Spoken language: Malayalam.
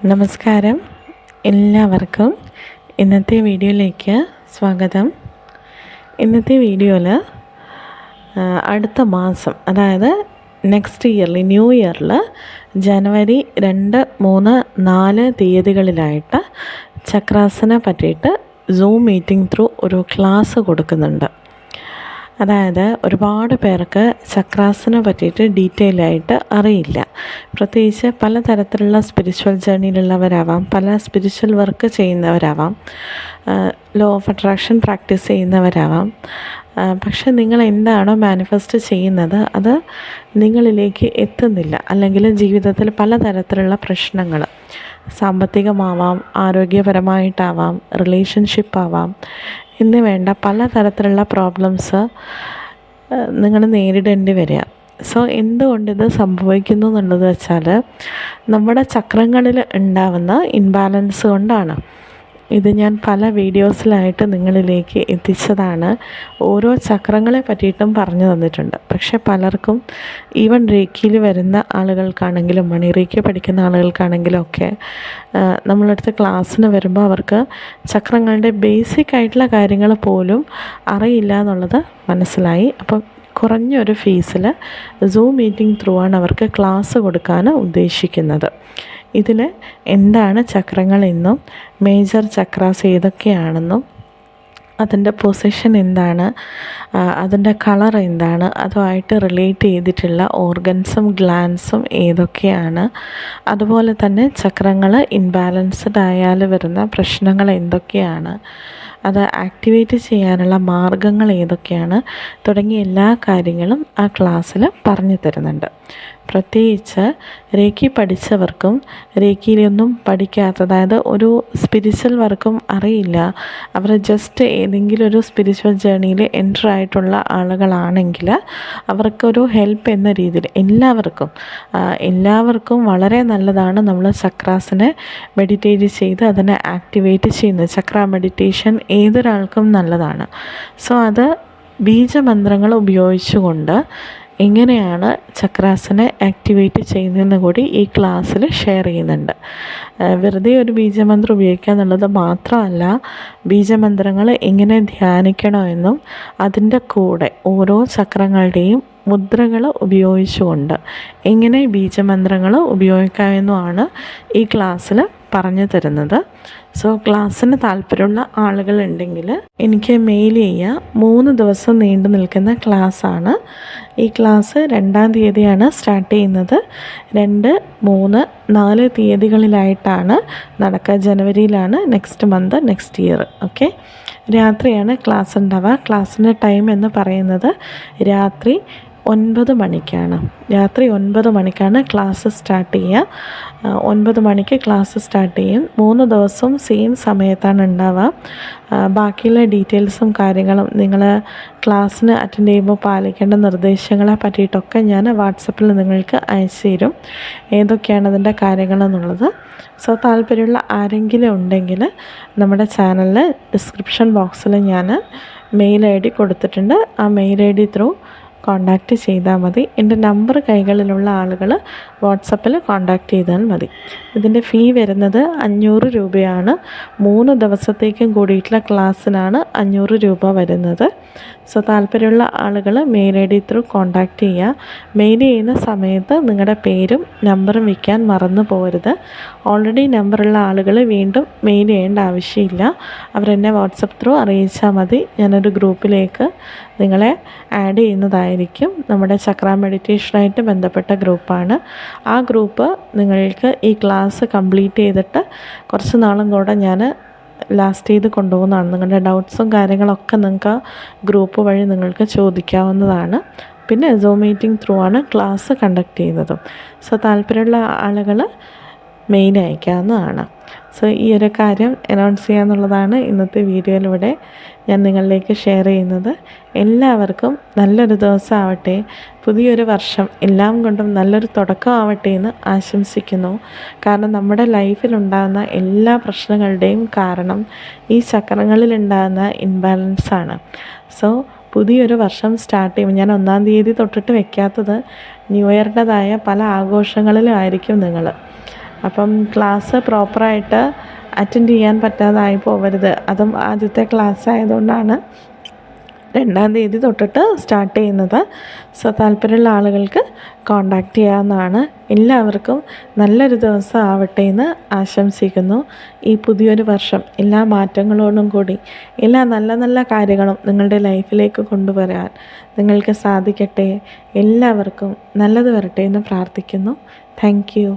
നമസ്കാരം, എല്ലാവർക്കും ഇന്നത്തെ വീഡിയോയിലേക്ക് സ്വാഗതം. ഇന്നത്തെ വീഡിയോയിൽ അടുത്ത മാസം, അതായത് നെക്സ്റ്റ് ഇയറിൽ, ന്യൂ ഇയറിൽ ജനുവരി 2, 3, 4 തീയതികളിലായിട്ട് ചക്രാസനെ പറ്റിയിട്ട് സൂം മീറ്റിംഗ് ത്രൂ ഒരു ക്ലാസ് കൊടുക്കുന്നുണ്ട്. അതായത് ഒരുപാട് പേർക്ക് ചക്രാസിനെ പറ്റിയിട്ട് ഡീറ്റെയിൽ ആയിട്ട് അറിയില്ല. പ്രത്യേകിച്ച് പലതരത്തിലുള്ള സ്പിരിച്വൽ ജേർണിയിലുള്ളവരാവാം, പല സ്പിരിച്വൽ വർക്ക് ചെയ്യുന്നവരാവാം, ലോ ഓഫ് അട്രാക്ഷൻ പ്രാക്ടീസ് ചെയ്യുന്നവരാവാം. പക്ഷെ നിങ്ങൾ എന്താണോ മാനിഫെസ്റ്റ് ചെയ്യുന്നത് അത് നിങ്ങളിലേക്ക് എത്തുന്നില്ല. അല്ലെങ്കിൽ ജീവിതത്തിൽ പലതരത്തിലുള്ള പ്രശ്നങ്ങൾ, സാമ്പത്തികമാവാം, ആരോഗ്യപരമായിട്ടാവാം, റിലേഷൻഷിപ്പാവാം എന്ന് വേണ്ട പലതരത്തിലുള്ള പ്രോബ്ലംസ് നിങ്ങൾ നേരിടേണ്ടി വരിക. സോ എന്തുകൊണ്ടിത് സംഭവിക്കുന്നു എന്നുള്ളത് വെച്ചാൽ നമ്മുടെ ചക്രങ്ങളിൽ ഉണ്ടാവുന്ന ഇൻബാലൻസ് കൊണ്ടാണ്. ഇത് ഞാൻ പല വീഡിയോസിലായിട്ട് നിങ്ങളിലേക്ക് എത്തിച്ചതാണ്. ഓരോ ചക്രങ്ങളെ പറ്റിയിട്ടും പറഞ്ഞു തന്നിട്ടുണ്ട്. പക്ഷെ പലർക്കും, ഈവൻ റേക്കിയിൽ വരുന്ന ആളുകൾക്കാണെങ്കിലും മണി റേക്കി പഠിക്കുന്ന ആളുകൾക്കാണെങ്കിലും ഒക്കെ നമ്മളടുത്ത് ക്ലാസ്സിന് വരുമ്പോൾ അവർക്ക് ചക്രങ്ങളുടെ ബേസിക് ആയിട്ടുള്ള കാര്യങ്ങൾ പോലും അറിയില്ല എന്നുള്ളത് മനസ്സിലായി. അപ്പം കുറഞ്ഞൊരു ഫീസിൽ സൂം മീറ്റിംഗ് ത്രൂ ആണ് അവർക്ക് ക്ലാസ് കൊടുക്കാൻ ഉദ്ദേശിക്കുന്നത്. ഇതിൽ എന്താണ് ചക്രങ്ങളെന്നും മേജർ ചക്രാസ് ഏതൊക്കെയാണെന്നും അതിൻ്റെ പൊസിഷൻ എന്താണ്, അതിൻ്റെ കളർ എന്താണ്, അതുമായിട്ട് റിലേറ്റ് ചെയ്തിട്ടുള്ള ഓർഗൻസും ഗ്ലാൻസും ഏതൊക്കെയാണ്, അതുപോലെ തന്നെ ചക്രങ്ങൾ ഇൻബാലൻസ്ഡ് ആയാൽ വരുന്ന പ്രശ്നങ്ങൾ എന്തൊക്കെയാണ്, അത് ആക്ടിവേറ്റ് ചെയ്യാനുള്ള മാർഗങ്ങൾ ഏതൊക്കെയാണ് തുടങ്ങിയ എല്ലാ കാര്യങ്ങളും ആ ക്ലാസ്സിൽ പറഞ്ഞു തരുന്നുണ്ട്. പ്രത്യേകിച്ച് റേക്കി പഠിച്ചവർക്കും റേക്കിയിലൊന്നും പഠിക്കാത്ത, അതായത് ഒരു സ്പിരിച്വൽ വർക്കും അറിയില്ല, അവർ ജസ്റ്റ് ഏതെങ്കിലും ഒരു സ്പിരിച്വൽ ജേർണിയിൽ എൻ്റർ ആയിട്ടുള്ള ആളുകളാണെങ്കിൽ അവർക്കൊരു ഹെൽപ്പ് എന്ന രീതിയിൽ എല്ലാവർക്കും വളരെ നല്ലതാണ് നമ്മൾ ചക്രാസിനെ മെഡിറ്റേറ്റ് ചെയ്ത് അതിനെ ആക്ടിവേറ്റ് ചെയ്യുന്നത്. ചക്ര മെഡിറ്റേഷൻ ഏതൊരാൾക്കും നല്ലതാണ്. സോ അത് ബീജമന്ത്രങ്ങൾ ഉപയോഗിച്ചുകൊണ്ട് എങ്ങനെയാണ് ചക്രാസിനെ ആക്ടിവേറ്റ് ചെയ്യുന്നതെന്ന് കൂടി ഈ ക്ലാസ്സിൽ ഷെയർ ചെയ്യുന്നുണ്ട്. വെറുതെ ഒരു ബീജമന്ത്രം ഉപയോഗിക്കുക എന്നുള്ളത് മാത്രമല്ല, ബീജമന്ത്രങ്ങൾ എങ്ങനെ ധ്യാനിക്കണമെന്നും അതിൻ്റെ കൂടെ ഓരോ ചക്രങ്ങളുടെയും മുദ്രകൾ ഉപയോഗിച്ചുകൊണ്ട് എങ്ങനെ ബീജമന്ത്രങ്ങൾ ഉപയോഗിക്കാമെന്നുമാണ് ഈ ക്ലാസ്സിൽ പറഞ്ഞു തരുന്നത്. സോ ക്ലാസ്സിന് താല്പര്യമുള്ള ആളുകളുണ്ടെങ്കിൽ എനിക്ക് മെയിൽ ചെയ്യുക. 3 ദിവസം നീണ്ടു നിൽക്കുന്ന ക്ലാസ്സാണ്. ഈ ക്ലാസ് 2-ാം തീയതിയാണ് സ്റ്റാർട്ട് ചെയ്യുന്നത്. 2, 3, 4 തീയതികളിലായിട്ടാണ് നടക്കുക. ജനുവരിയിലാണ് next month, next year. Okay, രാത്രിയാണ് ക്ലാസ് ഉണ്ടാവുക. ക്ലാസ്സിൻ്റെ ടൈം എന്ന് പറയുന്നത് രാത്രി 9 മണിക്കാണ്. രാത്രി 9 മണിക്കാണ് ക്ലാസ് സ്റ്റാർട്ട് ചെയ്യുക. 9 മണിക്ക് ക്ലാസ് സ്റ്റാർട്ട് ചെയ്യും. 3 ദിവസവും സെയിം സമയത്താണ് ഉണ്ടാവുക. ബാക്കിയുള്ള ഡീറ്റെയിൽസും കാര്യങ്ങളും നിങ്ങൾ ക്ലാസ്സിന് അറ്റൻഡ് ചെയ്യുമ്പോൾ പാലിക്കേണ്ട നിർദ്ദേശങ്ങളെ പറ്റിയിട്ടൊക്കെ ഞാൻ വാട്സപ്പിൽ നിങ്ങൾക്ക് അയച്ചു തരും, ഏതൊക്കെയാണ് അതിൻ്റെ കാര്യങ്ങളെന്നുള്ളത്. സോ താല്പര്യമുള്ള ആരെങ്കിലും ഉണ്ടെങ്കിൽ നമ്മുടെ ചാനലിൽ ഡിസ്ക്രിപ്ഷൻ ബോക്സിൽ ഞാൻ മെയിൽ ID കൊടുത്തിട്ടുണ്ട്. ആ മെയിൽ ID ത്രൂ കോണ്ടാക്റ്റ് ചെയ്താൽ മതി. എൻ്റെ നമ്പർ കൈകളിലുള്ള ആളുകൾ വാട്സപ്പിൽ കോണ്ടാക്റ്റ് ചെയ്താൽ മതി. ഇതിൻ്റെ ഫീ വരുന്നത് 500 രൂപയാണ്. 3 ദിവസത്തേക്കും കൂടിയിട്ടുള്ള ക്ലാസ്സിനാണ് 500 രൂപ വരുന്നത്. സോ താല്പര്യമുള്ള ആളുകൾ മെയിൽ ID ത്രൂ കോണ്ടാക്റ്റ് ചെയ്യുക. മെയിൽ ചെയ്യുന്ന സമയത്ത് നിങ്ങളുടെ പേരും നമ്പറും വയ്ക്കാൻ മറന്നു പോകരുത്. ഓൾറെഡി നമ്പറുള്ള ആളുകൾ വീണ്ടും മെയിൽ ചെയ്യേണ്ട ആവശ്യമില്ല. അവരെന്നെ വാട്സപ്പ് ത്രൂ അറിയിച്ചാൽ മതി. ഞാനൊരു ഗ്രൂപ്പിലേക്ക് നിങ്ങളെ ആഡ് ചെയ്യുന്നതായിരിക്കും. നമ്മുടെ ചക്ര മെഡിറ്റേഷനായിട്ട് ബന്ധപ്പെട്ട ഗ്രൂപ്പാണ്. ആ ഗ്രൂപ്പ് നിങ്ങൾക്ക് ഈ ക്ലാസ് കംപ്ലീറ്റ് ചെയ്തിട്ട് കുറച്ച് നാളും കൂടെ ഞാൻ ലാസ്റ്റ് ചെയ്ത് കൊണ്ടുപോകുന്നതാണ്. നിങ്ങളുടെ ഡൗട്ട്സും കാര്യങ്ങളൊക്കെ നിങ്ങൾക്ക് ഗ്രൂപ്പ് വഴി നിങ്ങൾക്ക് ചോദിക്കാവുന്നതാണ്. പിന്നെ സൂം മീറ്റിംഗ് ത്രൂ ആണ് ക്ലാസ് കണ്ടക്ട് ചെയ്യുന്നതും. സോ താല്പര്യമുള്ള ആളുകൾ മെയിൽ അയക്കാവുന്നതാണ്. സോ ഈ ഒരു കാര്യം അനൗൺസ് ചെയ്യാന്നുള്ളതാണ് ഇന്നത്തെ വീഡിയോയിലൂടെ ഞാൻ നിങ്ങളിലേക്ക് ഷെയർ ചെയ്യുന്നത്. എല്ലാവർക്കും നല്ലൊരു ദിവസം ആവട്ടെ. പുതിയൊരു വർഷം എല്ലാം കൊണ്ടും നല്ലൊരു തുടക്കം ആവട്ടെ എന്ന് ആശംസിക്കുന്നു. കാരണം നമ്മുടെ ലൈഫിലുണ്ടാകുന്ന എല്ലാ പ്രശ്നങ്ങളുടെയും കാരണം ഈ ചക്രങ്ങളിലുണ്ടാകുന്ന ഇൻബാലൻസാണ്. സോ പുതിയൊരു വർഷം സ്റ്റാർട്ട് ചെയ്യുമ്പോൾ ഞാൻ 1-ാം തീയതി തൊട്ടിട്ട് വെക്കാത്തത് ന്യൂ ഇയറിൻ്റെതായ പല ആഘോഷങ്ങളിലും ആയിരിക്കും നിങ്ങൾ. അപ്പം ക്ലാസ് പ്രോപ്പറായിട്ട് അറ്റൻഡ് ചെയ്യാൻ പറ്റാതായി പോകരുത്. അതും ആദ്യത്തെ ക്ലാസ് ആയതുകൊണ്ടാണ് 2-ാം തീയതി തൊട്ടിട്ട് സ്റ്റാർട്ട് ചെയ്യുന്നത്. സോ താല്പര്യമുള്ള ആളുകൾക്ക് കോണ്ടാക്ട് ചെയ്യാവുന്നതാണ്. എല്ലാവർക്കും നല്ലൊരു ദിവസം ആവട്ടെ എന്ന് ആശംസിക്കുന്നു. ഈ പുതിയൊരു വർഷം എല്ലാ മാറ്റങ്ങളോടും കൂടി എല്ലാ നല്ല നല്ല കാര്യങ്ങളും നിങ്ങളുടെ ലൈഫിലേക്ക് കൊണ്ടുവരാൻ നിങ്ങൾക്ക് സാധിക്കട്ടെ. എല്ലാവർക്കും നല്ലത് വരട്ടെ എന്ന് പ്രാർത്ഥിക്കുന്നു. Thank you.